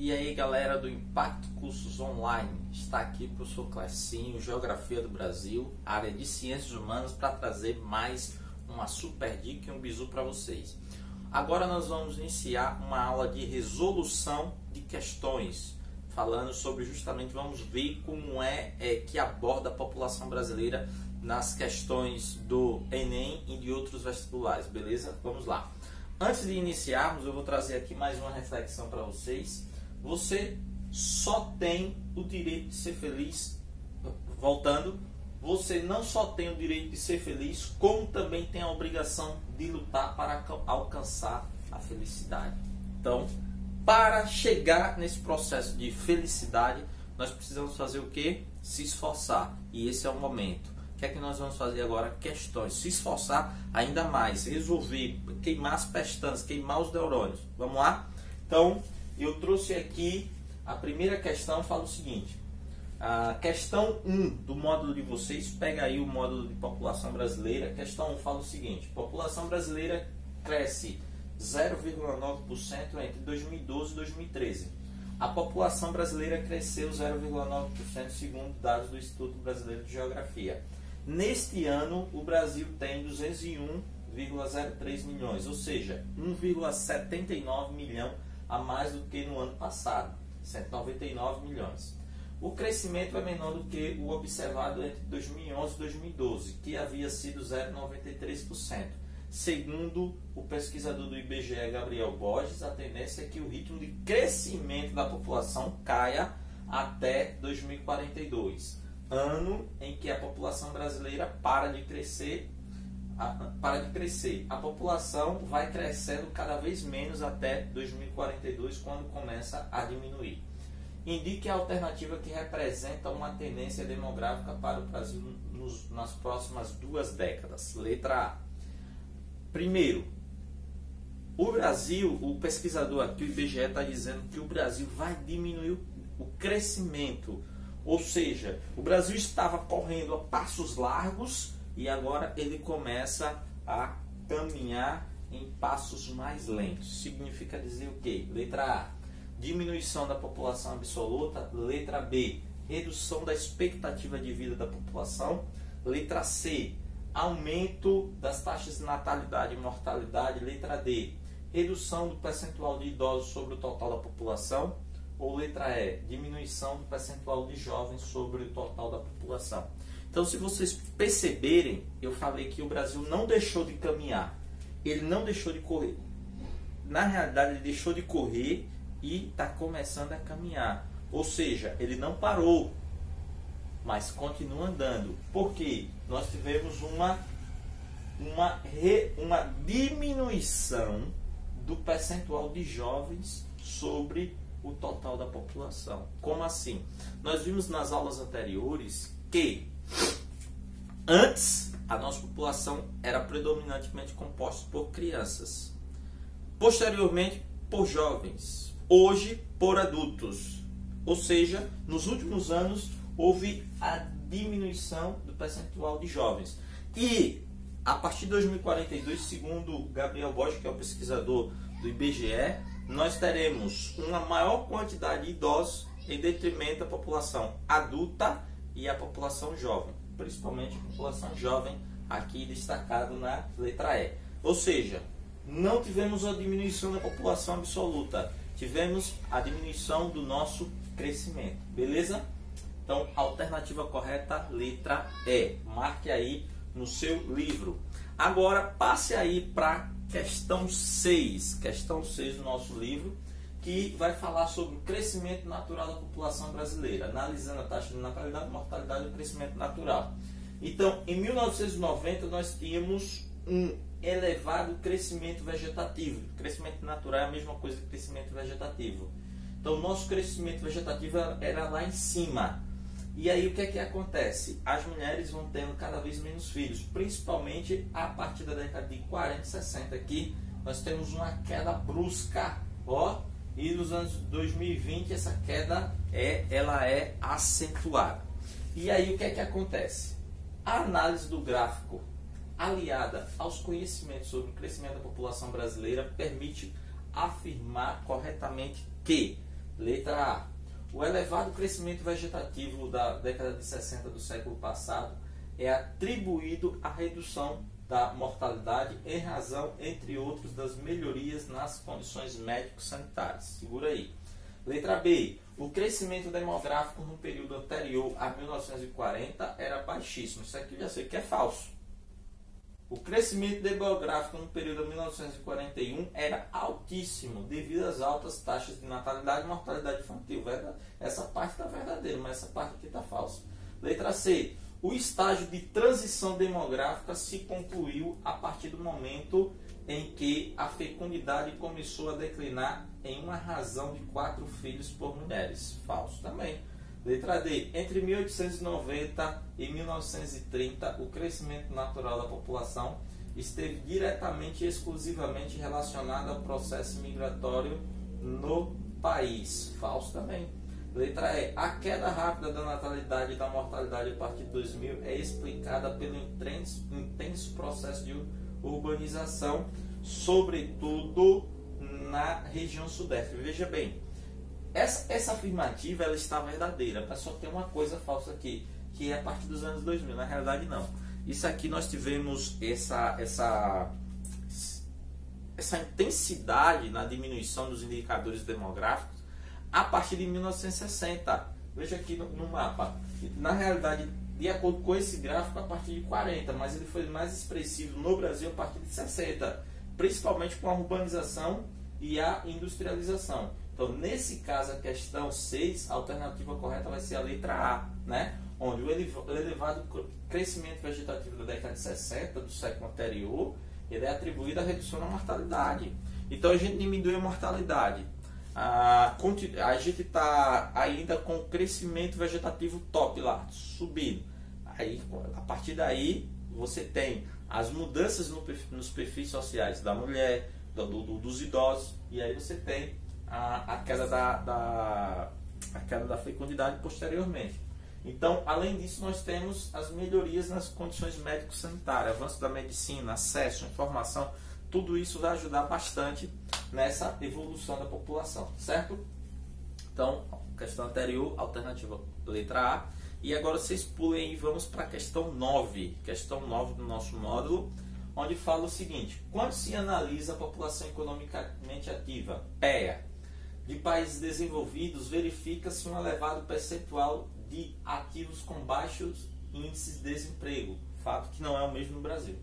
E aí galera do Impacto Cursos Online, está aqui o professor Clecinho, Geografia do Brasil, área de Ciências Humanas, para trazer mais uma super dica e um bizu para vocês. Agora nós vamos iniciar uma aula de resolução de questões, falando sobre justamente, vamos ver como que aborda a população brasileira nas questões do Enem e de outros vestibulares, beleza? Vamos lá. Antes de iniciarmos, eu vou trazer aqui mais uma reflexão para vocês. Você só tem o direito de ser feliz. Voltando, você não só tem o direito de ser feliz, como também tem a obrigação de lutar para alcançar a felicidade. Então, para chegar nesse processo de felicidade, nós precisamos fazer o quê? Se esforçar. E esse é o momento. O que é que nós vamos fazer agora? Questões. Se esforçar ainda mais, resolver, queimar as pestanas, queimar os neurônios. Vamos lá? Então, eu trouxe aqui a primeira questão, fala o seguinte. A questão 1 do módulo de vocês, pega aí o módulo de população brasileira. Questão 1 fala o seguinte: população brasileira cresce 0,9% entre 2012 e 2013. A população brasileira cresceu 0,9% segundo dados do Instituto Brasileiro de Geografia. Neste ano, o Brasil tem 201,03 milhões, ou seja, 1,79 milhão a mais do que no ano passado, 199 milhões. O crescimento é menor do que o observado entre 2011 e 2012, que havia sido 0,93%. Segundo o pesquisador do IBGE, Gabriel Borges, a tendência é que o ritmo de crescimento da população caia até 2042, ano em que a população brasileira para de crescer. A população vai crescendo cada vez menos até 2042, quando começa a diminuir. Indique a alternativa que representa uma tendência demográfica para o Brasil nas próximas 2 décadas. Letra A. Primeiro, o Brasil, o pesquisador aqui, o IBGE, está dizendo que o Brasil vai diminuir o crescimento. Ou seja, o Brasil estava correndo a passos largos e agora ele começa a caminhar em passos mais lentos. Significa dizer o quê? Letra A, diminuição da população absoluta. Letra B, redução da expectativa de vida da população. Letra C, aumento das taxas de natalidade e mortalidade. Letra D, redução do percentual de idosos sobre o total da população. Ou letra E, diminuição do percentual de jovens sobre o total da população. Então, se vocês perceberem, eu falei que o Brasil não deixou de caminhar, ele não deixou de correr. Na realidade, ele deixou de correr e está começando a caminhar. Ou seja, ele não parou, mas continua andando. Por quê? Nós tivemos uma diminuição do percentual de jovens sobre o total da população. Como assim? Nós vimos nas aulas anteriores que antes a nossa população era predominantemente composta por crianças, posteriormente por jovens, hoje por adultos. Ou seja, nos últimos anos houve a diminuição do percentual de jovens. E a partir de 2042, segundo Gabriel Borges, que é o pesquisador do IBGE, nós teremos uma maior quantidade de idosos em detrimento da população adulta e a população jovem, principalmente a população jovem, aqui destacado na letra E. Ou seja, não tivemos a diminuição da população absoluta, tivemos a diminuição do nosso crescimento, beleza? Então, a alternativa correta, letra E. Marque aí no seu livro. Agora, passe aí para questão 6 do nosso livro, que vai falar sobre o crescimento natural da população brasileira, analisando a taxa de natalidade, mortalidade e o crescimento natural. Então, em 1990, nós tínhamos um elevado crescimento vegetativo. Crescimento natural é a mesma coisa que crescimento vegetativo. Então, o nosso crescimento vegetativo era lá em cima. E aí o que é que acontece? As mulheres vão tendo cada vez menos filhos, principalmente a partir da década de 40 e 60 aqui, nós temos uma queda brusca, ó, e nos anos 2020 essa queda ela é acentuada. E aí o que é que acontece? A análise do gráfico aliada aos conhecimentos sobre o crescimento da população brasileira permite afirmar corretamente que Letra A. O elevado crescimento vegetativo da década de 60 do século passado é atribuído à redução da mortalidade em razão, entre outros, das melhorias nas condições médico-sanitárias. Segura aí. Letra B. O crescimento demográfico no período anterior a 1940 era baixíssimo. Isso aqui eu já sei que é falso. O crescimento demográfico no período de 1941 era altíssimo devido às altas taxas de natalidade e mortalidade infantil. Essa parte está verdadeira, mas essa parte aqui está falsa. Letra C. O estágio de transição demográfica se concluiu a partir do momento em que a fecundidade começou a declinar em uma razão de 4 filhos por mulheres. Falso também. Letra D. Entre 1890 e 1930, o crescimento natural da população esteve diretamente e exclusivamente relacionado ao processo migratório no país. Falso também. Letra E. A queda rápida da natalidade e da mortalidade a partir de 2000 é explicada pelo intenso processo de urbanização, sobretudo na região sudeste. Veja bem, essa afirmativa ela está verdadeira, mas só tem uma coisa falsa aqui, que é a partir dos anos 2000. Na realidade, não. Isso aqui nós tivemos essa intensidade na diminuição dos indicadores demográficos a partir de 1960. Veja aqui no mapa. Na realidade, de acordo com esse gráfico, a partir de 40, mas ele foi mais expressivo no Brasil a partir de 60, principalmente com a urbanização e a industrialização. Então, nesse caso, a questão 6, a alternativa correta vai ser a letra A, né? Onde o elevado crescimento vegetativo da década de 60, do século anterior, ele é atribuído à redução da mortalidade. Então, a gente diminui a mortalidade. A gente está ainda com o crescimento vegetativo top lá, subindo. Aí, a partir daí, você tem as mudanças nos perfis sociais da mulher, dos idosos, e aí você tem a queda da fecundidade posteriormente. Então, além disso, nós temos as melhorias nas condições médico-sanitárias, avanço da medicina, acesso, informação, tudo isso vai ajudar bastante nessa evolução da população, certo? Então, questão anterior, alternativa letra A. E agora vocês pulem e vamos para a questão 9. Questão 9 do nosso módulo, onde fala o seguinte: quando se analisa a população economicamente ativa, PEA, de países desenvolvidos, verifica-se um elevado percentual de ativos com baixos índices de desemprego, fato que não é o mesmo no Brasil.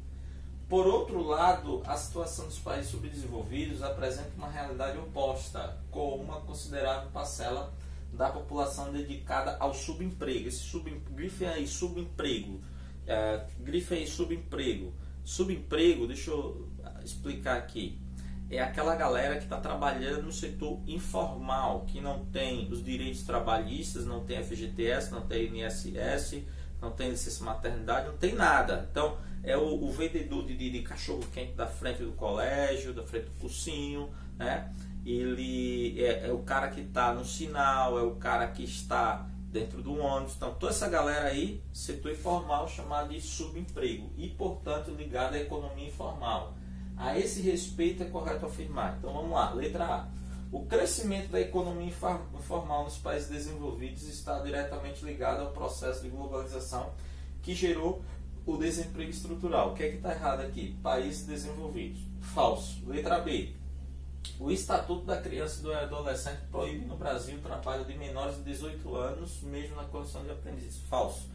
Por outro lado, a situação dos países subdesenvolvidos apresenta uma realidade oposta, com uma considerável parcela da população dedicada ao subemprego. Grife aí subemprego. Grife aí subemprego. Subemprego, deixa eu explicar aqui. É aquela galera que está trabalhando no setor informal, que não tem os direitos trabalhistas, não tem FGTS, não tem INSS, não tem licença maternidade, não tem nada. Então, é o vendedor de cachorro-quente da frente do colégio, da frente do cursinho, né? Ele é o cara que está no sinal, é o cara que está dentro do ônibus. Então, toda essa galera aí, setor informal, chamado de subemprego e, portanto, ligado à economia informal. A esse respeito é correto afirmar. Então, vamos lá. Letra A. O crescimento da economia informal nos países desenvolvidos está diretamente ligado ao processo de globalização que gerou o desemprego estrutural. O que é que está errado aqui? Países desenvolvidos. Falso. Letra B. O Estatuto da Criança e do Adolescente proíbe no Brasil o trabalho de menores de 18 anos, mesmo na condição de aprendiz. Falso.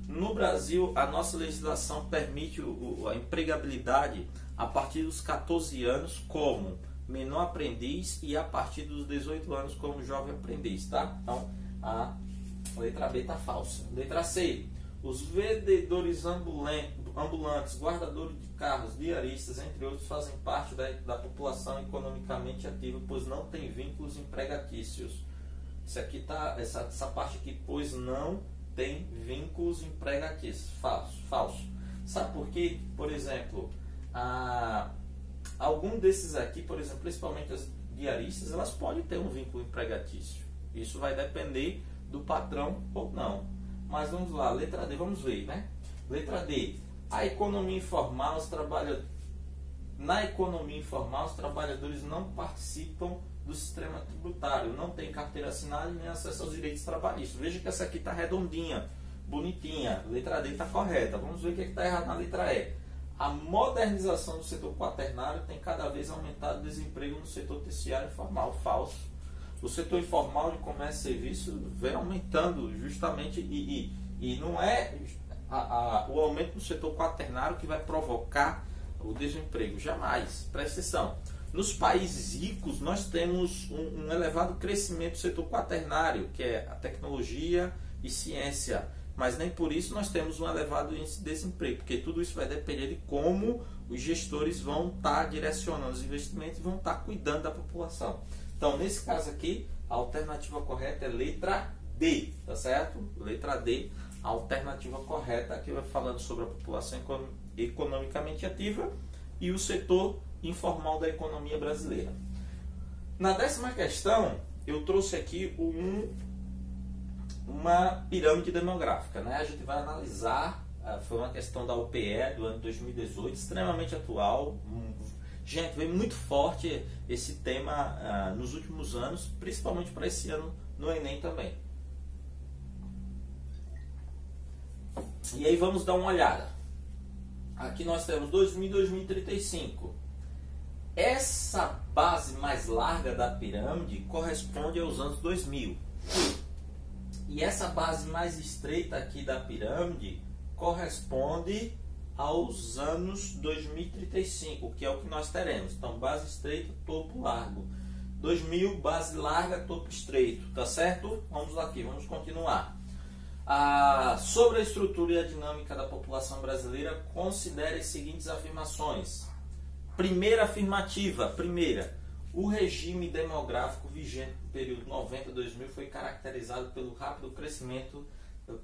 No Brasil, a nossa legislação permite a empregabilidade a partir dos 14 anos como menor aprendiz e a partir dos 18 anos como jovem aprendiz, tá? Então, a letra B está falsa. Letra C. Os vendedores ambulantes, guardadores de carros, diaristas, entre outros, fazem parte da população economicamente ativa, pois não tem vínculos empregatícios. Isso aqui tá, essa parte aqui, pois não tem vínculos empregatícios. Falso. Sabe por quê? Por exemplo, algum desses aqui, por exemplo, principalmente as diaristas, elas podem ter um vínculo empregatício. Isso vai depender do patrão ou não. Mas vamos lá, letra D, vamos ver, né? Letra D. Na economia informal, os trabalhadores não participam do sistema tributário, não tem carteira assinada e nem acesso aos direitos trabalhistas. Veja que essa aqui está redondinha, bonitinha, letra D está correta. Vamos ver o que está errado na letra E. A modernização do setor quaternário tem cada vez aumentado o desemprego no setor terciário informal. Falso. O setor informal de comércio e serviço vem aumentando justamente e não é o aumento do setor quaternário que vai provocar o desemprego. Jamais. Presta atenção. Nos países ricos, nós temos um elevado crescimento do setor quaternário, que é a tecnologia e ciência. Mas nem por isso nós temos um elevado índice de desemprego, porque tudo isso vai depender de como os gestores vão estar direcionando os investimentos e vão estar cuidando da população. Então, nesse caso aqui, a alternativa correta é letra D, tá certo? Letra D, a alternativa correta, aqui vai falando sobre a população economicamente ativa e o setor informal da economia brasileira. Na 10ª questão, eu trouxe aqui uma pirâmide demográfica, né? A gente vai analisar, foi uma questão da UPE do ano 2018, extremamente atual. Gente, veio muito forte esse tema nos últimos anos, principalmente para esse ano no Enem também. E aí vamos dar uma olhada. Aqui nós temos 2000 e 2035. Essa base mais larga da pirâmide corresponde aos anos 2000. E essa base mais estreita aqui da pirâmide corresponde aos anos 2035, que é o que nós teremos. Então, base estreita, topo largo. 2000, base larga, topo estreito. Tá certo? Vamos aqui, vamos continuar. Sobre a estrutura e a dinâmica da população brasileira, considere as seguintes afirmações. Primeira afirmativa. Primeira, o regime demográfico vigente no período 90 a 2000 foi caracterizado pelo rápido crescimento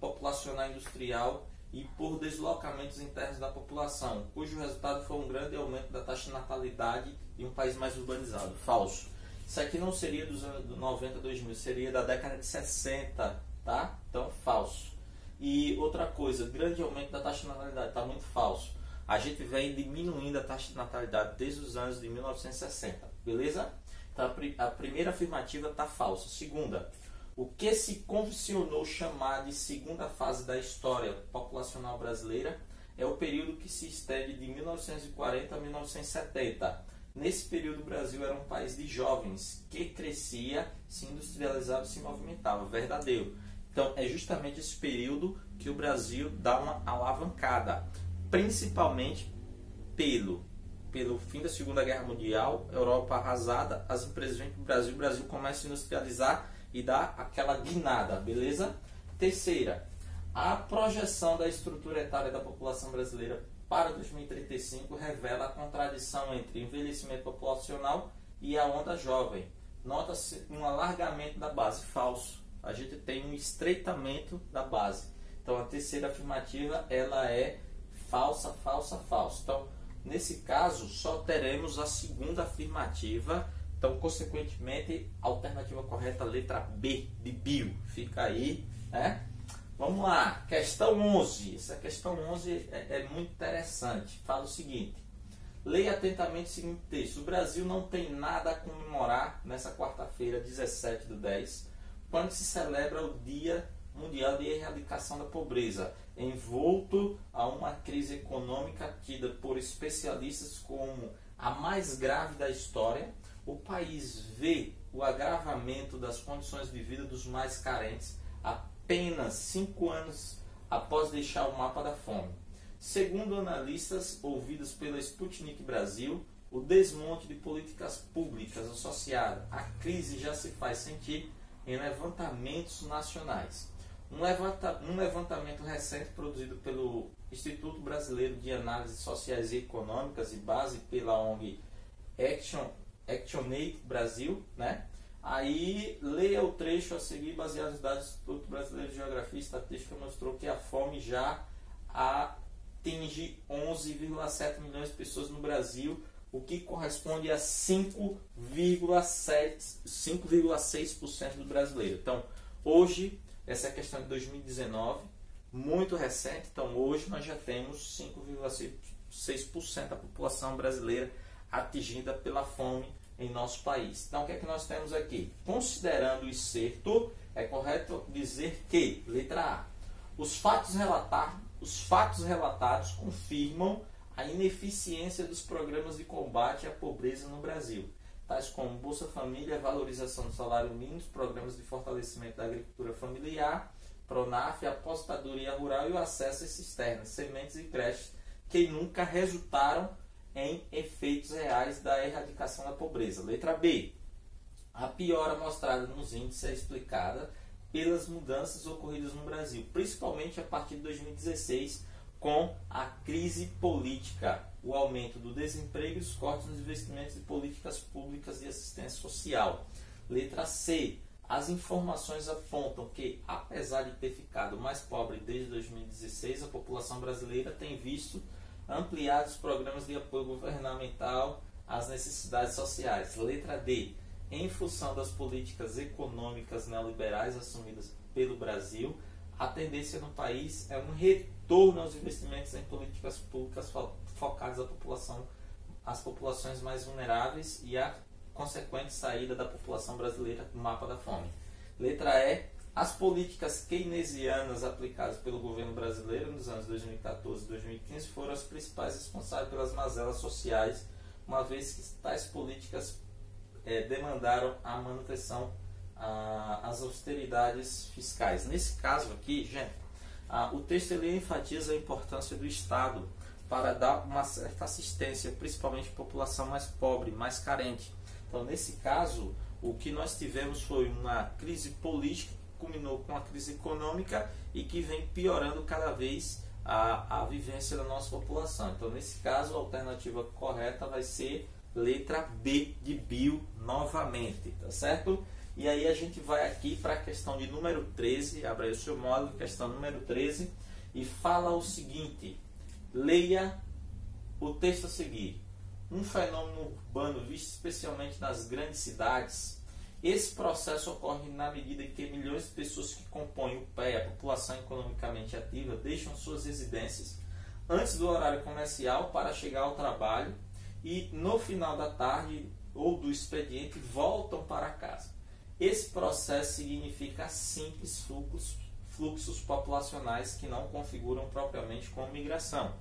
populacional industrial e por deslocamentos internos da população, cujo resultado foi um grande aumento da taxa de natalidade em um país mais urbanizado. Falso. Isso aqui não seria dos anos 90 a 2000, seria da década de 60, tá? Então, falso. E outra coisa, grande aumento da taxa de natalidade, está muito falso. A gente vem diminuindo a taxa de natalidade desde os anos de 1960, beleza? Então, a primeira afirmativa está falsa. Segunda, o que se convencionou chamar de segunda fase da história populacional brasileira é o período que se estende de 1940 a 1970. Nesse período, o Brasil era um país de jovens que crescia, se industrializava e se movimentava. Verdadeiro. Então, é justamente esse período que o Brasil dá uma alavancada, principalmente pelo fim da Segunda Guerra Mundial, Europa arrasada, as empresas vêm para o Brasil começa a se industrializar e dá aquela guinada, beleza? Terceira, a projeção da estrutura etária da população brasileira para 2035 revela a contradição entre envelhecimento populacional e a onda jovem. Nota-se um alargamento da base. Falso. A gente tem um estreitamento da base. Então, a terceira afirmativa, ela é falsa, falsa, falsa. Então, nesse caso, só teremos a segunda afirmativa. Então, consequentemente, a alternativa correta, letra B, de bio. Fica aí, né? Vamos lá, questão 11. Essa questão 11 é muito interessante. Fala o seguinte. Leia atentamente o seguinte texto. O Brasil não tem nada a comemorar nessa quarta-feira, 17/10, quando se celebra o Dia Mundial de Erradicação da Pobreza, envolto a uma crise econômica tida por especialistas como a mais grave da história. O país vê o agravamento das condições de vida dos mais carentes apenas 5 anos após deixar o mapa da fome. Segundo analistas ouvidos pela Sputnik Brasil, o desmonte de políticas públicas associado à crise já se faz sentir em levantamentos nacionais. Um levantamento recente produzido pelo Instituto Brasileiro de Análises Sociais e Econômicas e base pela ONG ActionAid Brasil, né? Aí, leia o trecho a seguir, baseado nos dados do Instituto Brasileiro de Geografia e Estatística, mostrou que a fome já atinge 11,7 milhões de pessoas no Brasil, o que corresponde a 5,6% do brasileiro. Então, hoje, essa é a questão de 2019, muito recente, então hoje nós já temos 5,6% da população brasileira atingida pela fome em nosso país. Então, o que é que nós temos aqui? Considerando o excerto, é correto dizer que, letra A, os fatos relatados confirmam a ineficiência dos programas de combate à pobreza no Brasil, tais como Bolsa Família, valorização do salário mínimo, programas de fortalecimento da agricultura familiar, Pronaf, aposentadoria rural e o acesso a cisternas, sementes e creches, que nunca resultaram em efeitos reais da erradicação da pobreza. Letra B. A piora mostrada nos índices é explicada pelas mudanças ocorridas no Brasil, principalmente a partir de 2016, com a crise política, o aumento do desemprego e os cortes nos investimentos de políticas públicas de assistência social. Letra C. As informações apontam que, apesar de ter ficado mais pobre desde 2016, a população brasileira tem visto ampliados programas de apoio governamental às necessidades sociais. Letra D. Em função das políticas econômicas neoliberais assumidas pelo Brasil, a tendência no país é um retorno aos investimentos em políticas públicas focadas às populações mais vulneráveis e a consequente saída da população brasileira do mapa da fome. Letra E. As políticas keynesianas aplicadas pelo governo brasileiro nos anos 2014 e 2015 foram as principais responsáveis pelas mazelas sociais, uma vez que tais políticas demandaram a manutenção, as austeridades fiscais. Nesse caso aqui, gente, o texto ele enfatiza a importância do Estado para dar uma certa assistência, principalmente à população mais pobre, mais carente. Então, nesse caso, o que nós tivemos foi uma crise política que culminou com a crise econômica e que vem piorando cada vez a vivência da nossa população. Então, nesse caso, a alternativa correta vai ser letra B de Bill novamente, tá certo? E aí a gente vai aqui para a questão de número 13, abre aí o seu módulo, questão número 13, e fala o seguinte: leia o texto a seguir. Um fenômeno urbano visto especialmente nas grandes cidades. Esse processo ocorre na medida em que milhões de pessoas que compõem o PEA, a população economicamente ativa, deixam suas residências antes do horário comercial para chegar ao trabalho e no final da tarde ou do expediente voltam para casa. Esse processo significa simples fluxos populacionais que não configuram propriamente como migração.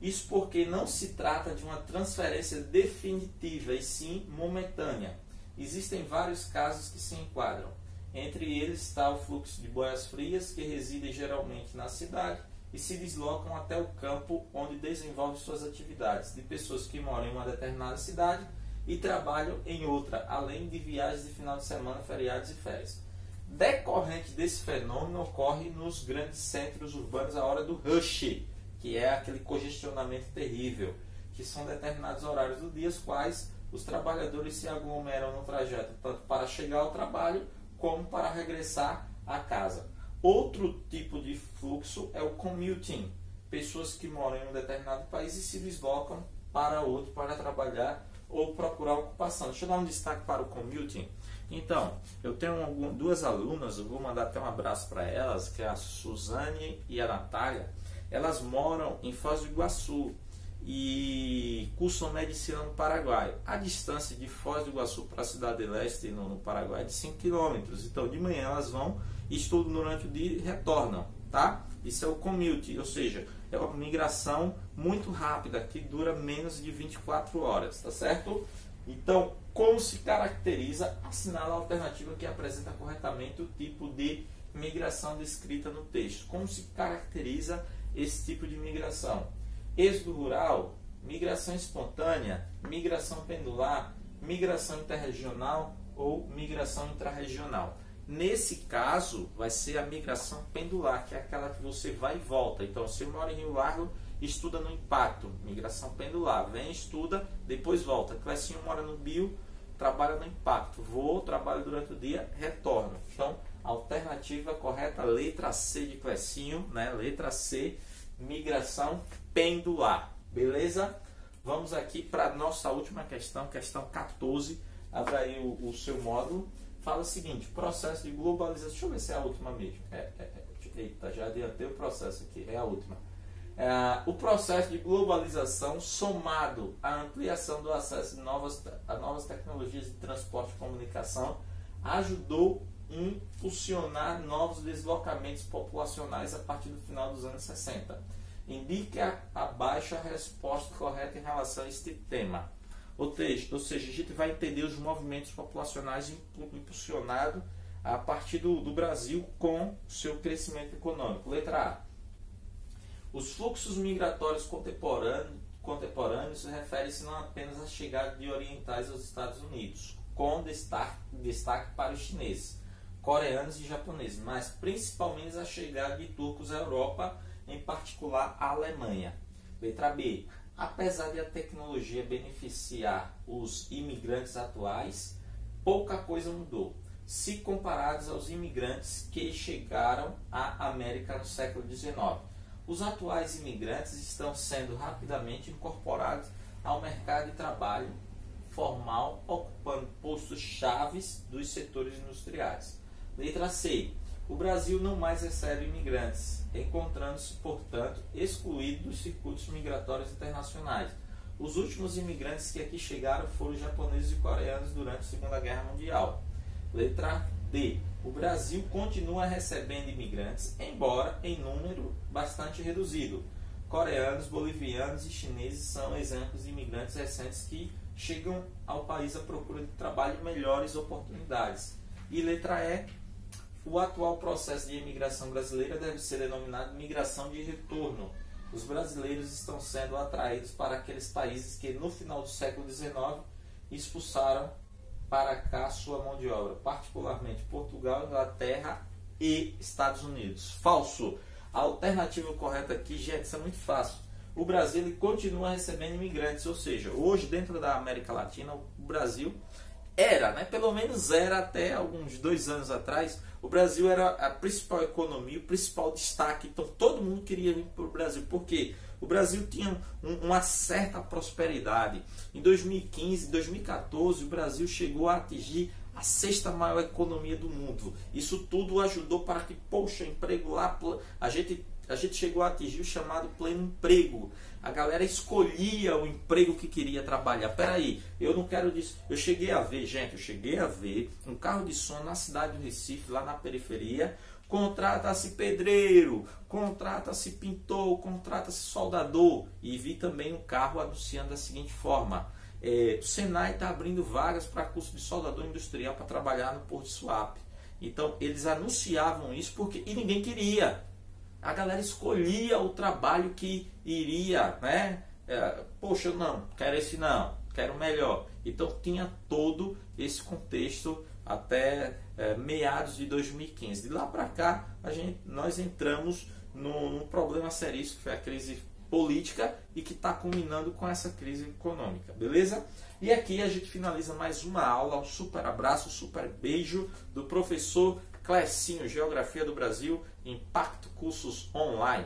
Isso porque não se trata de uma transferência definitiva e sim momentânea. Existem vários casos que se enquadram. Entre eles está o fluxo de boias frias que residem geralmente na cidade e se deslocam até o campo onde desenvolvem suas atividades, de pessoas que moram em uma determinada cidade e trabalham em outra, além de viagens de final de semana, feriados e férias. Decorrente desse fenômeno ocorre nos grandes centros urbanos a hora do rush, que é aquele congestionamento terrível, que são determinados horários do dia, os quais os trabalhadores se aglomeram no trajeto, tanto para chegar ao trabalho, como para regressar à casa. Outro tipo de fluxo é o commuting, pessoas que moram em um determinado país e se deslocam para outro para trabalhar ou procurar ocupação. Deixa eu dar um destaque para o commuting. Então, eu tenho duas alunas, eu vou mandar até um abraço para elas, que é a Suzane e a Natália. Elas moram em Foz do Iguaçu e cursam medicina no Paraguai. A distância de Foz do Iguaçu para a Cidade Leste no Paraguai é de 5 km. Então, de manhã elas vão, estudam durante o dia e retornam, tá? Isso é o commute, ou seja, é uma migração muito rápida, que dura menos de 24 horas, tá certo? Então, como se caracteriza? Assinala a alternativa que apresenta corretamente o tipo de migração descrita no texto. Como se caracteriza esse tipo de migração? Êxodo rural, migração espontânea, migração pendular, migração interregional ou migração intrarregional. Nesse caso, vai ser a migração pendular, que é aquela que você vai e volta. Então, se mora em Rio Largo, estuda no Impacto, migração pendular. Vem, estuda, depois volta. Clecinho mora no Bio, trabalha no Impacto. Vou, trabalho durante o dia, retorno. Então, a alternativa correta, letra C de Clecinho, né? Letra C, migração pendular. Beleza? Vamos aqui para a nossa última questão, questão 14. Abra aí o seu módulo. Fala o seguinte: processo de globalização. Deixa eu ver se é a última mesmo. Eita, já adiantei o processo aqui. É a última. O processo de globalização somado à ampliação do acesso a novas tecnologias de transporte e comunicação ajudou a impulsionar novos deslocamentos populacionais a partir do final dos anos 60. Indica abaixo a resposta correta em relação a este tema. Ou seja, a gente vai entender os movimentos populacionais impulsionados a partir do Brasil com seu crescimento econômico. Letra A. Os fluxos migratórios contemporâneos referem-se não apenas à chegada de orientais aos Estados Unidos, com destaque para os chineses, coreanos e japoneses, mas principalmente à chegada de turcos à Europa, em particular à Alemanha. Letra B. Apesar de a tecnologia beneficiar os imigrantes atuais, pouca coisa mudou, se comparados aos imigrantes que chegaram à América no século XIX. Os atuais imigrantes estão sendo rapidamente incorporados ao mercado de trabalho formal, ocupando postos chaves dos setores industriais. Letra C. O Brasil não mais recebe imigrantes, encontrando-se, portanto, excluído dos circuitos migratórios internacionais. Os últimos imigrantes que aqui chegaram foram os japoneses e coreanos durante a Segunda Guerra Mundial. Letra D. O Brasil continua recebendo imigrantes, embora em número bastante reduzido. Coreanos, bolivianos e chineses são exemplos de imigrantes recentes que chegam ao país à procura de trabalho e melhores oportunidades. E letra E. O atual processo de imigração brasileira deve ser denominado migração de retorno. Os brasileiros estão sendo atraídos para aqueles países que no final do século XIX expulsaram para cá sua mão de obra, particularmente Portugal, Inglaterra e Estados Unidos. Falso. A alternativa correta aqui, gente, isso é muito fácil. O Brasil ele continua recebendo imigrantes, ou seja, hoje dentro da América Latina, o Brasil era, pelo menos era até alguns 2 anos atrás, o Brasil era a principal economia, o principal destaque, então todo mundo queria vir para o Brasil. Por quê? O Brasil tinha uma certa prosperidade. Em 2015, 2014, o Brasil chegou a atingir a 6ª maior economia do mundo. Isso tudo ajudou para que, emprego lá, a gente chegou a atingir o chamado pleno emprego. A galera escolhia o emprego que queria trabalhar. Peraí, eu não quero disso. Eu cheguei a ver um carro de som na cidade do Recife, lá na periferia. Contrata-se pedreiro, contrata-se pintor, contrata-se soldador. E vi também um carro anunciando da seguinte forma: o Senai está abrindo vagas para curso de soldador industrial para trabalhar no Porto de Suape. Então eles anunciavam isso e ninguém queria. A galera escolhia o trabalho que iria, eu não, quero esse não, quero melhor. Então tinha todo esse contexto até meados de 2015. De lá para cá, nós entramos num problema seríssimo, que foi a crise política e que está culminando com essa crise econômica, beleza? E aqui a gente finaliza mais uma aula. Um super abraço, um super beijo do professor Clecinho, Geografia do Brasil, Impacto Cursos Online.